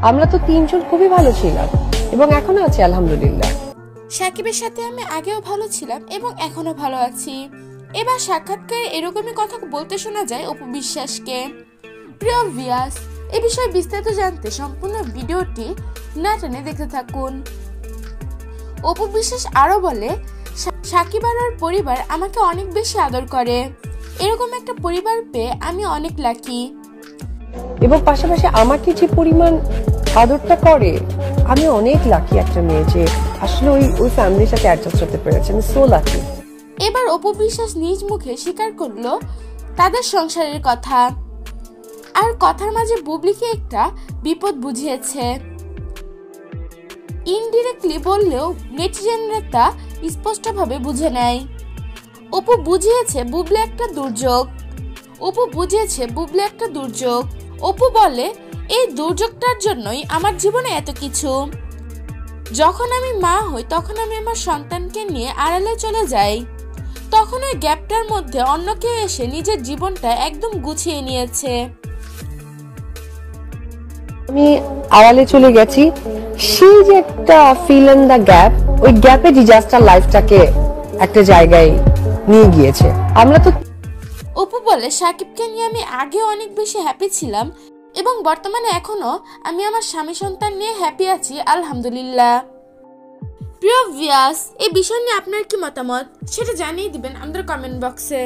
আমরা তো তিনজন খুবই ভালো ছিলাম এবং এখনো আছি আলহামদুলিল্লাহ। সাকিবের সাথে আমি আগেও ভালো ছিলাম এবং এখনো ভালো আছি। এবার সাক্ষাৎকারে এরকমই কথা বলতে শোনা যায় অপু বিশ্বাসকে। প্রিয় ভিউয়ার্স, এ বিষয়ে বিস্তারিত জানতে সম্পূর্ণ ভিডিওটি না টেনে দেখতে থাকুন। অপু বিশ্বাস আরো বলে, সাকিব আর ওর পরিবার আমাকে অনেক বেশি আদর করে। এরকম একটা পরিবার পেয়ে আমি অনেক লাকি। এবং পাশাপাশি আমাকে যে পরিমাণ আদরটা করে, আমি অনেক লাকি একটা মেয়ে যে আসলে ওই ফ্যামিলির সাথে অ্যাডজাস্ট হতে পেরেছে। আমি সো লাকি। এবার অপু বিশ্বাস নিজ মুখে স্বীকার করলো তাদের সংসারের কথা, আর কথার মাঝে বুবলিকে একটা বিপদ বুঝিয়েছে। ইনডিরেক্টলি বললেও নেটিজেনরা তা স্পষ্টভাবে বুঝে নেয়। অপু বুঝিয়েছে বুবলি একটা দুর্যোগ। অপু বলে, এই দুর্যোগটার জন্যই আমার জীবনে এত কিছু। যখন আমি মা হই তখন আমি আমার সন্তানকে নিয়ে আড়ালে চলে যাই, তখন ওই গ্যাপটার মধ্যে অন্য কেউ এসে নিজের জীবনটা একদম গুছিয়ে নিয়েছে। আমি আড়ালে চলে গেছি, সেই যে একটা ফিল ইন দ্য গ্যাপ, ওই গ্যাপে ডিজাস্টার লাইফটাকে একটা জায়গায় নিয়ে গিয়েছে। আমরা তো অপু বলে, সাকিবকে নিয়ে আমি আগে অনেক বেশি হ্যাপি ছিলাম এবং বর্তমানে এখনো আমি আমার স্বামী সন্তান নিয়ে হ্যাপি আছি আলহামদুলিল্লাহ। প্রিয় ভিউয়ার্স, এই বিষয় নিয়ে আপনার কি মতামত সেটা জানিয়ে দিবেন আমাদের কমেন্ট বক্সে।